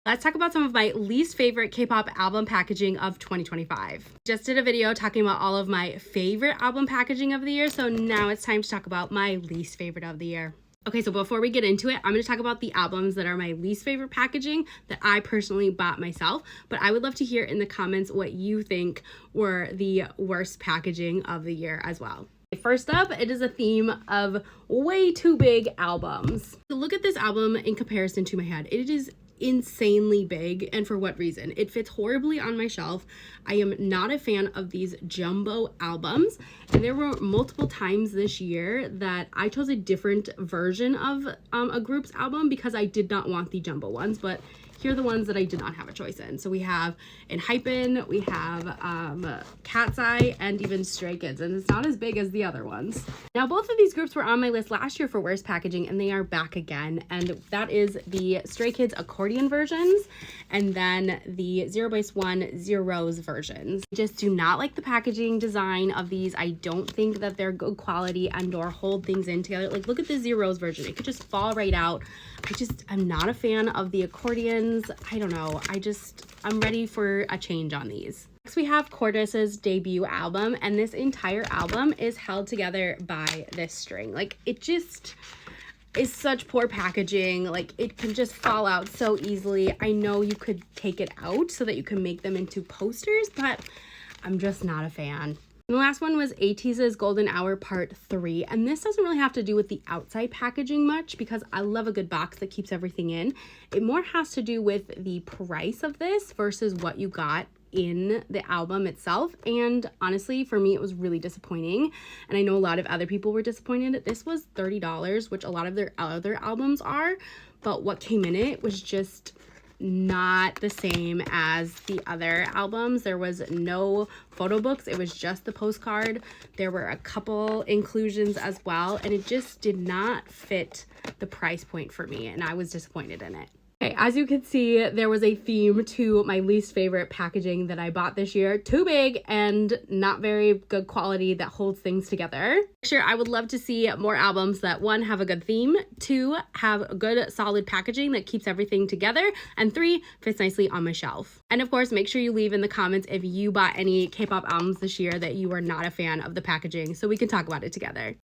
Let's talk about some of my least favorite K-pop album packaging of 2025. Just did a video talking about all of my favorite album packaging of the year, so now it's time to talk about my least favorite of the year. Okay, so before we get into it, I'm going to talk about the albums that are my least favorite packaging that I personally bought myself, but I would love to hear in the comments what you think were the worst packaging of the year as well. First up, it is a theme of way too big albums. So look at this album in comparison to my head. It is insanely big, and for what reason? It fits horribly on my shelf. I am not a fan of these jumbo albums, and there were multiple times this year that I chose a different version of a group's album because I did not want the jumbo ones, but here are the ones that I did not have a choice in. So we have Hypen, we have Cat's Eye, and even Stray Kids, and it's not as big as the other ones. Now, both of these groups were on my list last year for worst packaging, and they are back again, and that is the Stray Kids accordion versions, and then the 0x1 Zeros versions. I just do not like the packaging design of these. I don't think that they're good quality and or hold things in together. Like, look at the Zeros version. It could just fall right out. I'm not a fan of the accordions. I don't know. I'm ready for a change on these. Next, we have Corda's debut album, and this entire album is held together by this string. Like, it just is such poor packaging. Like, it can just fall out so easily. I know you could take it out so that you can make them into posters, but I'm just not a fan. And the last one was ATEEZ's Golden Hour Part 3, and this doesn't really have to do with the outside packaging much because I love a good box that keeps everything in. It more has to do with the price of this versus what you got in the album itself, and honestly, for me, it was really disappointing, and I know a lot of other people were disappointed. This was $30, which a lot of their other albums are, but what came in it was just not the same as the other albums. There was no photo books, it was just the postcard. There were a couple inclusions as well, and it just did not fit the price point for me, and I was disappointed in it. Okay, as you can see, there was a theme to my least favorite packaging that I bought this year. Too big and not very good quality that holds things together. Sure, I would love to see more albums that, one, have a good theme, two, have a good solid packaging that keeps everything together, and three, fits nicely on my shelf. And of course, make sure you leave in the comments if you bought any K-pop albums this year that you were not a fan of the packaging so we can talk about it together.